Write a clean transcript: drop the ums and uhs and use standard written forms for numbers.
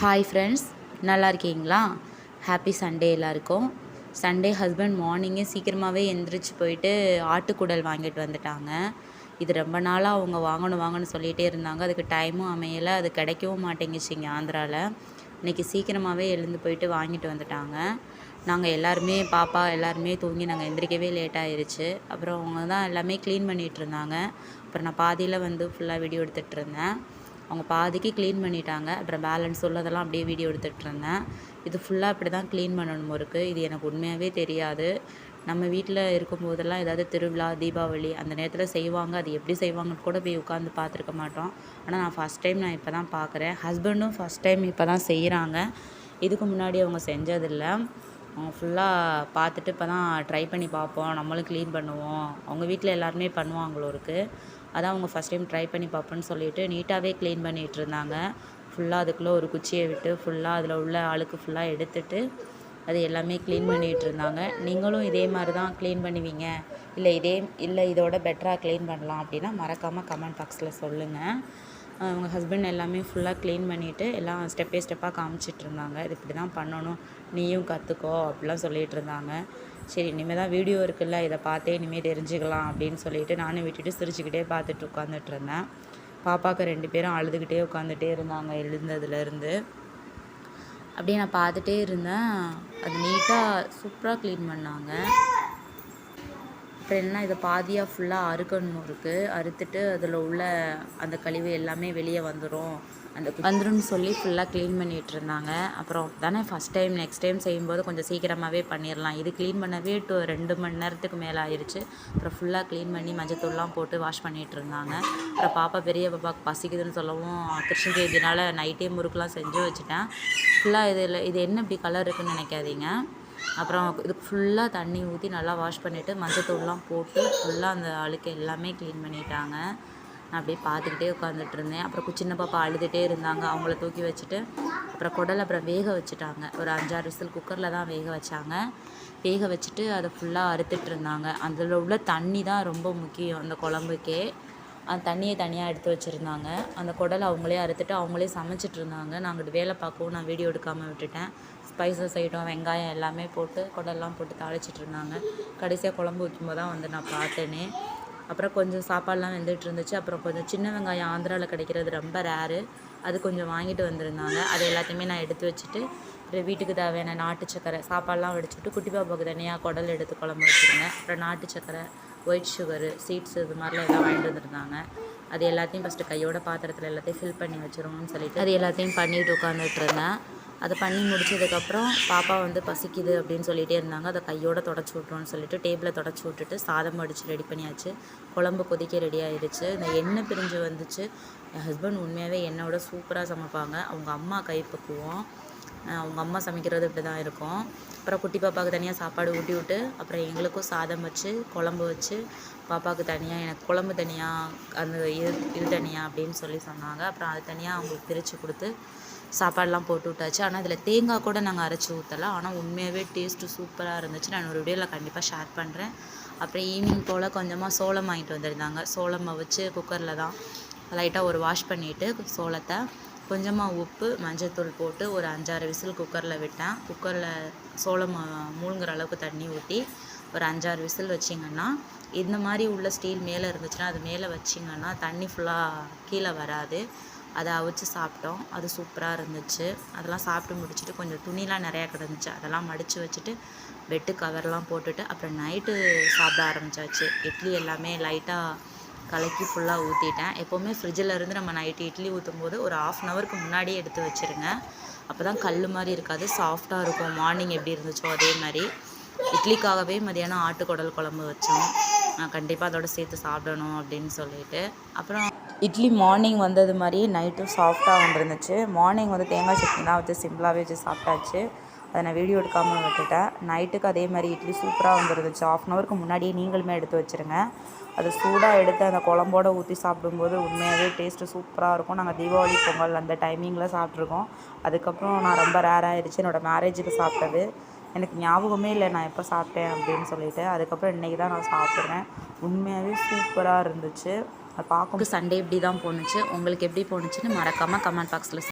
Hi friends, நல்லா இருக்கீங்களா? Happy Sunday எல்லாருக்கும். சண்டே ஹஸ்பண்ட் மார்னிங்கே சீக்கிரமாகவே எந்திரிச்சு போயிட்டு ஆட்டுக்குடல் வாங்கிட்டு வந்துட்டாங்க. இது ரொம்ப நாளாக அவங்க வாங்கணும்னு சொல்லிகிட்டே இருந்தாங்க. அதுக்கு டைமும் அமையலை, அது கிடைக்கவும் மாட்டேங்குச்சு இங்கே ஆந்திராவில். இன்றைக்கி சீக்கிரமாகவே எழுந்து போயிட்டு வாங்கிட்டு வந்துட்டாங்க. நாங்கள் எல்லாருமே பாப்பா எல்லாருமே தூங்கி நாங்கள் எந்திரிக்கவே லேட் ஆயிடுச்சு. அப்புறம் அவங்க தான் எல்லாமே க்ளீன் பண்ணிகிட்டு இருந்தாங்க. அப்புறம் நான் பாதியில் ஃபுல்லாக வீடியோ எடுத்துகிட்டு இருந்தேன். அவங்க பாதிக்கு க்ளீன் பண்ணிட்டாங்க. அப்புறம் பேலன்ஸ் உள்ளதெல்லாம் அப்படியே வீடியோ எடுத்துகிட்ருந்தேன். இது ஃபுல்லாக இப்படி தான் க்ளீன் பண்ணணும் இருக்குது. இது எனக்கு உண்மையாகவே தெரியாது. நம்ம வீட்டில் இருக்கும்போதெல்லாம் ஏதாவது திருவிழா, தீபாவளி அந்த நேரத்தில் செய்வாங்க. அது எப்படி செய்வாங்கன்னு கூட போய் உட்காந்து பார்த்துருக்க மாட்டோம். ஆனால் நான் ஃபஸ்ட் டைம் இப்போ தான் பார்க்குறேன். ஹஸ்பண்டும் ஃபஸ்ட் டைம் இப்போ தான் செய்கிறாங்க. இதுக்கு முன்னாடி அவங்க செஞ்சதில்லை. அவங்க ஃபுல்லாக பார்த்துட்டு இப்போ தான் ட்ரை பண்ணி பார்ப்போம், நம்மளும் க்ளீன் பண்ணுவோம். அவங்க வீட்டில் எல்லாருமே பண்ணுவாங்களோ இருக்குது. அதான் அவங்க ஃபஸ்ட் டைம் ட்ரை பண்ணி பார்ப்போன்னு சொல்லிவிட்டு நீட்டாகவே க்ளீன் பண்ணிகிட்டு இருந்தாங்க. ஃபுல்லாக அதுக்குள்ளே ஒரு குச்சியை விட்டு ஃபுல்லாக அதில் உள்ள அழுக்கு ஃபுல்லாக எடுத்துட்டு அது எல்லாமே க்ளீன் பண்ணிகிட்டு இருந்தாங்க. நீங்களும் இதே மாதிரி தான் க்ளீன் பண்ணுவீங்க, இல்லை இதோட பெட்டராக க்ளீன் பண்ணலாம் அப்படின்னா மறக்காமல் கமெண்ட் பாக்ஸில் சொல்லுங்கள். அவங்க ஹஸ்பண்ட் எல்லாமே ஃபுல்லாக க்ளீன் பண்ணிவிட்டு எல்லாம் ஸ்டெப் பை ஸ்டெப்பாக காமிச்சிட்டு இருந்தாங்க. இது இப்படி தான் பண்ணணும், நீயும் கற்றுக்கோ அப்படிலாம் சொல்லிகிட்டு இருந்தாங்க. சரி, இனிமேல் தான் வீடியோ இருக்குல்ல, இதை பார்த்தே இனிமேல் தெரிஞ்சுக்கலாம் அப்படின்னு சொல்லிட்டு நானும் விட்டுட்டு சிரிச்சுக்கிட்டே பார்த்துட்டு உட்காந்துட்டு இருந்தேன். பாப்பாவுக்கு 2 பேரும் அழுதுகிட்டே உட்காந்துட்டே இருந்தாங்க எழுந்ததுலேருந்து. அப்படியே நான் பார்த்துட்டே இருந்தேன். அது நீட்டாக சூப்பராக க்ளீன் பண்ணாங்க. அப்புறம் என்ன, இதை பாதியாக ஃபுல்லாக அறுக்கணும் இருக்குது. அறுத்துட்டு அதில் உள்ள அந்த கழிவு எல்லாமே வெளியே வந்துடும் சொல்லி ஃபுல்லாக க்ளீன் பண்ணிகிட்டு இருந்தாங்க. அப்புறம் தானே ஃபஸ்ட் டைம், நெக்ஸ்ட் டைம் செய்யும்போது கொஞ்சம் சீக்கிரமாகவே பண்ணிடலாம். இது க்ளீன் பண்ணவே 2 மணி நேரத்துக்கு மேலே ஆயிடுச்சு. அப்புறம் ஃபுல்லாக க்ளீன் பண்ணி மஞ்சத்தூள்லாம் போட்டு வாஷ் பண்ணிகிட்டு இருந்தாங்க. அப்புறம் பெரிய பாப்பாவுக்கு பசிக்குதுன்னு சொல்லவும் கிருஷ்ண ஜெயந்தினால் நைட்டே முறுக்கெலாம் செஞ்சு வச்சுட்டேன். ஃபுல்லாக இது என்ன இப்படி கலர் இருக்குதுன்னு நினைக்காதீங்க. அப்புறம் இதுக்கு ஃபுல்லாக தண்ணி ஊற்றி நல்லா வாஷ் பண்ணிவிட்டு மஞ்சத்தூள்லாம் போட்டு ஃபுல்லாக அந்த அழுக்கு எல்லாமே க்ளீன் பண்ணிட்டாங்க. நான் அப்படியே பார்த்துக்கிட்டே உட்காந்துட்டு இருந்தேன். அப்புறம் சின்ன பாப்பா அழுதுகிட்டே இருந்தாங்க. அவங்கள தூக்கி வச்சுட்டு அப்புறம் குடலை வேக வச்சுட்டாங்க. ஒரு 5-6 விசில் குக்கரில் தான் வேக வச்சாங்க. வேக வச்சுட்டு அதை ஃபுல்லாக அறுத்துட்டு இருந்தாங்க. அதில் உள்ள தண்ணி தான் ரொம்ப முக்கியம் அந்த குழம்புக்கே. அந்த தண்ணியை தனியாக எடுத்து வச்சுருந்தாங்க. அந்த குடலை அவங்களே அறுத்துட்டு அவங்களே சமைச்சிட்டு இருந்தாங்க. நான் அங்கிட்டு வேலை பார்க்கவும் நான் வீடியோ எடுக்காமல் விட்டுட்டேன். ஸ்பைசஸ் ஐட்டம், வெங்காயம் எல்லாமே போட்டு குடல்லாம் போட்டு தாளிச்சிட்டு இருந்தாங்க. கடைசியாக குழம்பு வைக்கும்போது தான் நான் பார்த்தேனே. அப்புறம் கொஞ்சம் சாப்பாடெலாம் வெந்துட்டு இருந்துச்சு. அப்புறம் கொஞ்சம் சின்ன வெங்காயம் ஆந்திராவில் கிடைக்கிறது ரொம்ப ரேரு, அது கொஞ்சம் வாங்கிட்டு வந்திருந்தாங்க. அது எல்லாத்தையுமே நான் எடுத்து வச்சுட்டு அப்புறம் வீட்டுக்கு தேவையான நாட்டு சக்கரை சாப்பாடெலாம் வடிச்சுட்டு குட்டி பாப்பாவுக்கு தனியாக குடல் எடுத்து குழம்பு வச்சுருந்தேன். அப்புறம் நாட்டு சக்கரை, ஒயிட் சுகரு, சீட்ஸு இது மாதிரிலாம் எல்லாம் வாங்கிட்டு வந்துருந்தாங்க. அது எல்லாத்தையும் ஃபஸ்ட்டு கையோட பாத்திரத்தில் எல்லாத்தையும் ஃபில் பண்ணி வச்சுருவோம்னு சொல்லிட்டு அது எல்லாத்தையும் பண்ணிட்டு உட்காந்துட்டு இருந்தேன். அதை பண்ணி முடிச்சதுக்கப்புறம் பாப்பா பசிக்குது அப்படின்னு சொல்லிகிட்டே இருந்தாங்க. அதை கையோடு தொடச்சி விட்ருவோன்னு சொல்லிட்டு டேபிளை தொடச்சி விட்டுட்டு சாதம் அடித்து ரெடி பண்ணியாச்சு. குழம்பு கொதிக்க ரெடி ஆயிடுச்சு. இந்த எண்ணெய் பிரிஞ்சு வந்துச்சு. என் ஹஸ்பண்ட் உண்மையாகவே என்னோட சூப்பராக சமைப்பாங்க. அவங்க அம்மா கைப்பக்குவோம். அவங்க அம்மா சமைக்கிறது இப்படி தான் இருக்கும். அப்புறம் குட்டி பாப்பாவுக்கு தனியாக சாப்பாடு ஊட்டி விட்டு அப்புறம் எங்களுக்கும் சாதம் வச்சு குழம்பு வச்சு பாப்பாவுக்கு தனியாக, எனக்கு குழம்பு தனியாக, அந்த இது தனியாக அப்படின்னு சொன்னாங்க. அப்புறம் அது தனியாக அவங்களுக்கு பிரித்து கொடுத்து சாப்பாடெலாம் போட்டு விட்டாச்சு. ஆனால் அதில் தேங்காய் கூட நாங்கள் அரைச்சி ஊற்றலை. ஆனால் உண்மையாகவே டேஸ்ட்டு சூப்பராக இருந்துச்சு. நான் ஒரு வீடியோவில் கண்டிப்பாக ஷேர் பண்ணுறேன். அப்புறம் ஈவினிங் போல் கொஞ்சமாக சோளம் வாங்கிட்டு வந்திருந்தாங்க. சோளம் வச்சு குக்கரில் தான் லைட்டாக ஒரு வாஷ் பண்ணிவிட்டு சோளத்தை கொஞ்சமாக உப்பு, மஞ்சத்தூள் போட்டு ஒரு 5-6 விசில் குக்கரில் விட்டேன். குக்கரில் சோளம் மூழ்கிற அளவுக்கு தண்ணி ஊற்றி ஒரு 5-6 விசில் வச்சிங்கன்னா, இந்த மாதிரி உள்ள ஸ்டீல் மேலே இருந்துச்சுன்னா அது மேலே வச்சிங்கன்னா தண்ணி ஃபுல்லாக கீழே வராது. அதை அவிச்சு சாப்பிட்டோம். அது சூப்பராக இருந்துச்சு. அதெல்லாம் சாப்பிட்டு முடிச்சுட்டு கொஞ்சம் துணிலாம் நிறையா கிடந்துச்சு. அதெல்லாம் மடித்து வச்சுட்டு பெட்டு கவர்லாம் போட்டுட்டு அப்புறம் நைட்டு சாப்பிட ஆரம்பித்தாச்சு. இட்லி எல்லாமே லைட்டாக கலக்கி ஃபுல்லாக ஊற்றிட்டேன். எப்போவுமே ஃப்ரிட்ஜில் இருந்து நம்ம நைட்டு இட்லி ஊற்றும் போது ஒரு 1/2 ஹவருக்கு முன்னாடியே எடுத்து வச்சுருங்க. அப்போ தான் கல் மாதிரி இருக்காது, சாஃப்டாக இருக்கும். மார்னிங் எப்படி இருந்துச்சோ அதே மாதிரி. இட்லிக்காகவே மதியானம் ஆட்டுக்குடல் குழம்பு வச்சோம். கண்டிப்பாக அதோட சேர்த்து சாப்பிடணும் அப்படின்னு சொல்லிட்டு அப்புறம் இட்லி மார்னிங் வந்தது மாதிரியே நைட்டும் சாஃப்டாக வந்துருந்துச்சு. மார்னிங் தேங்காய் சட்னிலாம் வச்சு சிம்பிளாகவே வச்சு சாப்பிட்டாச்சு. அதை நான் வீடியோ எடுக்காமல் விட்டுட்டேன். நைட்டுக்கு அதே மாதிரி இட்லி சூப்பராக வந்துருந்துச்சு. 1/2 ஹவருக்கு முன்னாடியே நீங்களுமே எடுத்து வச்சுருங்க. அது சூடாக எடுத்து அந்த குழம்போடு ஊற்றி சாப்பிடும்போது உண்மையாகவே டேஸ்ட்டு சூப்பராக இருக்கும். நாங்கள் தீபாவளி, பொங்கல் அந்த டைமிங்கில் சாப்பிட்ருக்கோம். அதுக்கப்புறம் நான் ரொம்ப ரேராகிடுச்சு என்னோடய மேரேஜுக்கு சாப்பிட்டது. எனக்கு ஞாபகமே இல்லை நான் எப்போ சாப்பிட்டேன் அப்படின்னு சொல்லிட்டு. அதுக்கப்புறம் இன்றைக்கி தான் நான் சாப்பிட்றேன். உண்மையாகவே சூப்பராக இருந்துச்சு. அது பார்க்கும் சண்டே இப்படி தான் போணுச்சு. உங்களுக்கு எப்படி போணுச்சுன்னு மறக்காமல் கமெண்ட் பாக்ஸில்